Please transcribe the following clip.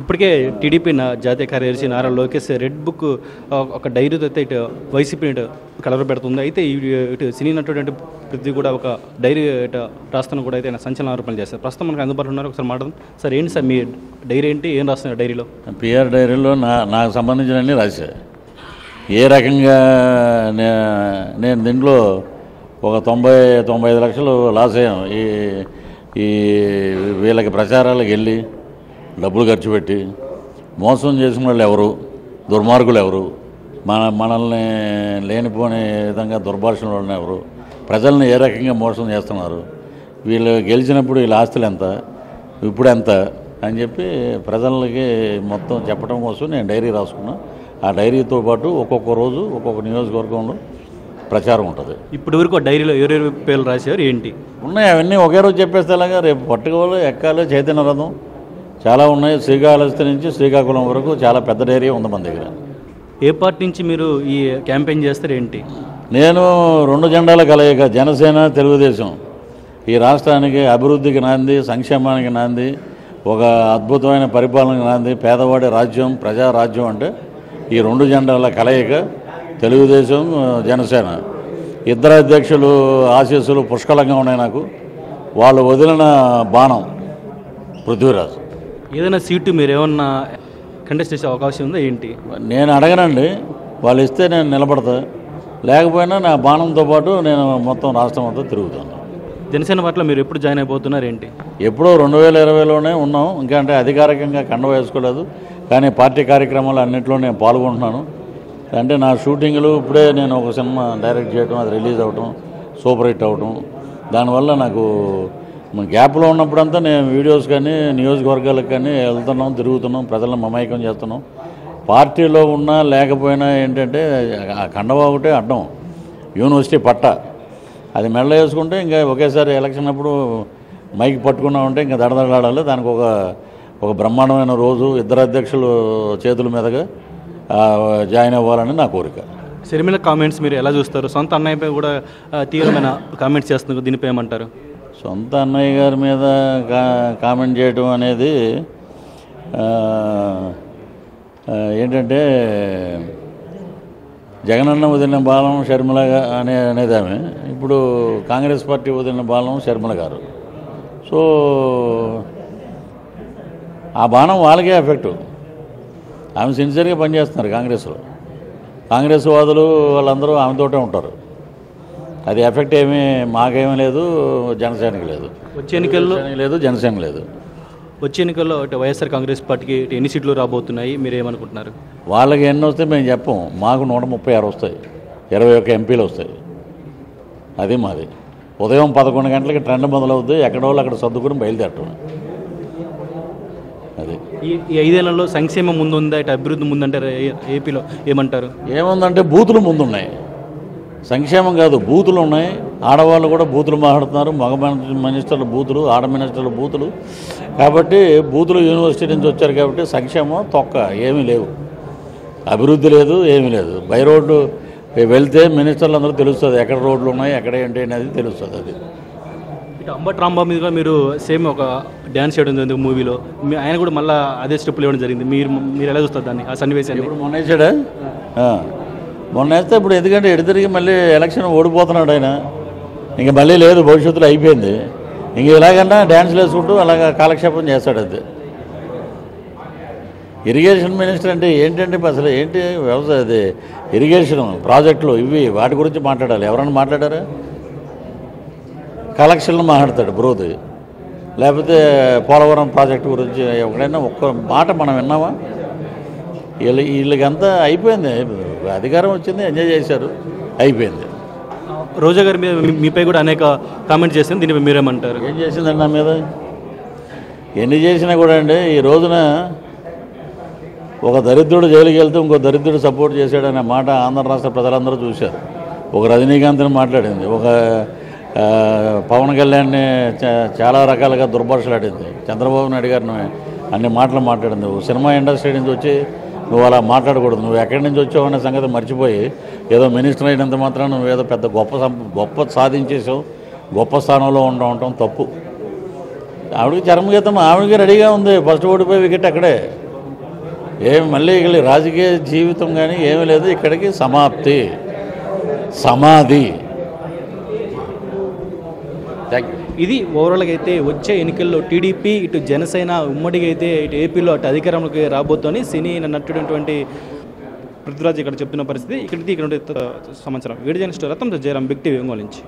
ఇప్పటికే టీడీపీ జాతీయ కార్యదర్శి నారా లోకేష్ రెడ్ బుక్ ఒక డైరీతో అయితే ఇటు వైసీపీని ఇటు కలవరపెడుతుంది. అయితే ఇటు సినీ నటుడు అంటే ప్రతి కూడా ఒక డైరీ ఇటు రాస్తాను కూడా అయితే సంచలన ఆరోపణలు చేస్తారు. ప్రస్తుతం మనకు అందుబాటులో ఉన్నారు. ఒకసారి మాట్లాడదాం సార్. ఏంటి సార్ మీ డైరీ ఏంటి, ఏం రాస్తున్నారు డైరీలో? పిఆర్ డైరీలో నాకు సంబంధించినవన్నీ రాశా. ఏ రకంగా నేను దీంట్లో ఒక 90-95 లక్షలు లాస్ అయ్యాం. ఈ వీళ్ళకి ప్రచారాలకు వెళ్ళి డబ్బులు ఖర్చు పెట్టి మోసం చేసిన వాళ్ళు ఎవరు, దుర్మార్గులు ఎవరు, మనల్ని లేనిపోని విధంగా దుర్భాషణ వాళ్ళని ఎవరు, ప్రజల్ని ఏ రకంగా మోసం చేస్తున్నారు, వీళ్ళు గెలిచినప్పుడు వీళ్ళ ఆస్తులు ఎంత, ఇప్పుడు ఎంత అని చెప్పి ప్రజలకి మొత్తం చెప్పడం కోసం నేను డైరీ రాసుకున్నా. ఆ డైరీతో పాటు ఒక్కొక్క రోజు ఒక్కొక్క నియోజకవర్గంలో ప్రచారం ఉంటుంది. ఇప్పటి వరకు డైరీలో ఎవరెవరి పేర్లు రాశారు ఏంటి ఉన్నాయి? అవన్నీ ఒకే రోజు చెప్పేస్తే ఎలాగా? రేపు పట్టుకోవాలి, ఎక్కాలి, చైతన్య రథం చాలా ఉన్నాయి. శ్రీకాళహస్తి నుంచి శ్రీకాకుళం వరకు చాలా పెద్ద డైరీ ఉంది మన దగ్గర. ఏ పార్టీ నుంచి మీరు ఈ క్యాంపెయిన్ చేస్తారు ఏంటి? నేను 2 జెండాల కలయిక, జనసేన, తెలుగుదేశం. ఈ రాష్ట్రానికి అభివృద్ధికి నాంది, సంక్షేమానికి నాంది, ఒక అద్భుతమైన పరిపాలనకి నాంది, పేదవాడి రాజ్యం, ప్రజారాజ్యం అంటే ఈ 2 జెండాల కలయిక తెలుగుదేశం, జనసేన. ఇద్దరు అధ్యక్షులు ఆశీస్సులు పుష్కలంగా ఉన్నాయి నాకు. వాళ్ళు వదిలిన బాణం పృథ్వీరాజ్. ఏదైనా సీటు మీరు ఏమన్నా కంటెస్ట్ చేసే అవకాశం ఉందా ఏంటి? నేను అడగనండి, వాళ్ళు ఇస్తే నేను నిలబడతా, లేకపోయినా నా బాణంతో పాటు నేను మొత్తం రాష్ట్రం అంతా తిరుగుతాను. జనసేన పట్ల మీరు ఎప్పుడు జాయిన్ అయిపోతున్నారు ఏంటి? ఎప్పుడో 2020లోనే ఉన్నాం. ఇంకా అంటే అధికారికంగా కండ వేసుకోలేదు, కానీ పార్టీ కార్యక్రమాలు అన్నింటిలో నేను పాల్గొంటున్నాను. అంటే నా షూటింగ్లు ఇప్పుడే నేను ఒక సినిమా డైరెక్ట్ చేయడం, అది రిలీజ్ అవ్వటం, సూపర్ హిట్ అవ్వటం, దానివల్ల నాకు గ్యాప్లో ఉన్నప్పుడంతా నేను వీడియోస్ కానీ నియోజకవర్గాలకు కానీ వెళ్తున్నాం, తిరుగుతున్నాం, ప్రజలను మమైకం చేస్తున్నాం. పార్టీలో ఉన్నా లేకపోయినా ఏంటంటే ఆ కండవా ఒకటే అడ్డం, యూనివర్సిటీ పట్ట, అది మెడలో వేసుకుంటే ఇంకా ఒకేసారి ఎలక్షన్ అప్పుడు మైక్ పట్టుకున్నామంటే ఇంకా దడదడాలి. దానికి ఒక బ్రహ్మాండమైన రోజు ఇద్దరు అధ్యక్షులు చేతుల మీదుగా జాయిన్ అవ్వాలని నా కోరిక. షర్మిల కామెంట్స్ మీరు ఎలా చూస్తారు? సొంత అన్నయ్యపై కూడా తీవ్రమైన కామెంట్స్ చేస్తున్నారు, దీనిపై ఏమంటారు? సొంత అన్నయ్య గారి మీద కామెంట్ చేయడం అనేది ఏంటంటే, జగనన్న వదిలిన బాలం షర్మిల అనేది ఆమె. ఇప్పుడు కాంగ్రెస్ పార్టీ వదిలిన బాలం షర్మిల గారు. సో ఆ బాణం వాళ్ళకే ఎఫెక్టు. ఆమె సిన్సియర్గా పనిచేస్తున్నారు కాంగ్రెస్లో. కాంగ్రెస్ వాదులు వాళ్ళందరూ ఆమెతోటే ఉంటారు. అది ఎఫెక్ట్ ఏమీ మాకేమీ లేదు, జనసేనకి లేదు. వచ్చే ఎన్నికల్లో లేదు, జనసేన లేదు. వచ్చే ఎన్నికల్లో వైఎస్ఆర్ కాంగ్రెస్ పార్టీకి ఎన్ని సీట్లు రాబోతున్నాయి, మీరు ఏమనుకుంటున్నారు? వాళ్ళకి ఎన్ని వస్తాయి మేము చెప్పం. మాకు 136 వస్తాయి, 21 ఎంపీలు వస్తాయి. అది మాది. ఉదయం 11 గంటలకి ట్రెండ్ మొదలవుద్ది, ఎక్కడో అక్కడ సర్దుకుని బయలుదేరటం. అది ఈ 5 ఏళ్లలో సంక్షేమం ముందుందా, ఇటు అభివృద్ధి ముందంటారు ఏపీలో? ఏమంటారు? ఏముందంటే బూతులు ముందున్నాయి, సంక్షేమం కాదు, బూతులు ఉన్నాయి. ఆడవాళ్ళు కూడా బూతులు మాట్లాడుతున్నారు, మగ మినిస్టర్లు బూతులు, ఆడ మినిస్టర్లు బూతులు. కాబట్టి బూతులు యూనివర్సిటీ నుంచి వచ్చారు కాబట్టి సంక్షేమం తొక్క ఏమీ లేవు, అభివృద్ధి లేదు, ఏమీ లేదు. బై రోడ్డు వెళ్తే మినిస్టర్లు అందరూ తెలుస్తుంది ఎక్కడ రోడ్లు ఉన్నాయి, ఎక్కడ ఏంటి అనేది తెలుస్తుంది. అది ఇటు అంబటి రాంబాబు మీద మీరు సేమ్ ఒక డ్యాన్స్ చేయడం జరిగింది మూవీలో, ఆయన కూడా మళ్ళీ అదే స్టెప్పులు ఇవ్వడం జరిగింది. మీరు ఎలా చూస్తారు దాన్ని, ఆ సన్నివేశాన్ని? ఇప్పుడు మొన్న వేసాడా? మొన్న వేస్తే ఇప్పుడు ఎందుకంటే ఎడు తిరిగి మళ్ళీ ఎలక్షన్ ఓడిపోతున్నాడు ఆయన. ఇంక మళ్ళీ లేదు, భవిష్యత్తులో అయిపోయింది. ఇంక ఇలాగన్నా డ్యాన్స్లు వేసుకుంటూ అలాగ కాలక్షేపం చేస్తాడు. అది ఇరిగేషన్ మినిస్టర్ అంటే ఏంటంటే అసలు ఏంటి వ్యవసాయ, అది ఇరిగేషన్ ప్రాజెక్టులు ఇవి, వాటి గురించి మాట్లాడాలి. ఎవరన్నా మాట్లాడారా? కలెక్షన్లు మాట్లాడతాడు బ్రోది, లేకపోతే పోలవరం ప్రాజెక్టు గురించి ఎక్కడైనా ఒక్క మాట మనం విన్నామా? వీళ్ళకంతా అయిపోయింది. అధికారం వచ్చింది, ఎంజాయ్ చేశారు, అయిపోయింది. రోజా గారి మీద మీపై కూడా అనేక కామెంట్స్ చేసింది, దీనిపై మీరేమంటారు? ఏం చేసిందండి నా మీద? ఎన్ని చేసినా కూడా అండి, ఈ రోజున ఒక దరిద్రుడు జైలుకి వెళ్తే ఇంకో దరిద్రుడు సపోర్ట్ చేశాడనే మాట ఆంధ్ర రాష్ట్ర ప్రజలందరూ చూశారు. ఒక రజనీకాంత్ని మాట్లాడింది, ఒక పవన్ కళ్యాణ్ని చాలా రకాలుగా దుర్భాషలాడింది, చంద్రబాబు నాయుడు గారిని అన్ని మాటలు మాట్లాడింది. సినిమా ఇండస్ట్రీ నుంచి వచ్చి నువ్వు అలా మాట్లాడకూడదు, నువ్వు ఎక్కడి నుంచి వచ్చావు అనే సంగతి మర్చిపోయి ఏదో మినిస్టర్ అయినంత మాత్రం నువ్వు ఏదో పెద్ద గొప్ప సాధించేసావు, గొప్ప స్థానంలో ఉండటం తప్పు. ఆవిడకి చర్మగీతం ఆవిడకి రెడీగా ఉంది, ఫస్ట్ ఓడిపోయి వికెట్ అక్కడే. మళ్ళీ ఇక్కడ రాజకీయ జీవితం కానీ ఏమీ లేదు, ఇక్కడికి సమాప్తి, సమాధి. Thank you. ఇది ఓవరాల్గా అయితే వచ్చే ఎన్నికల్లో టీడీపీ ఇటు జనసేన ఉమ్మడిగా అయితే ఇటు ఏపీలో అటు అధికారంలోకి రాబోతోని సినీ నటుడైనటువంటి పృథ్వీరాజ్ ఇక్కడ చెప్తున్న పరిస్థితి. ఇక్కడ సమాచారం వీడియో జర్నలిస్ట్ రత్నం జయరాం, బిగ్ టీవీ ఒంగోలు నుంచి.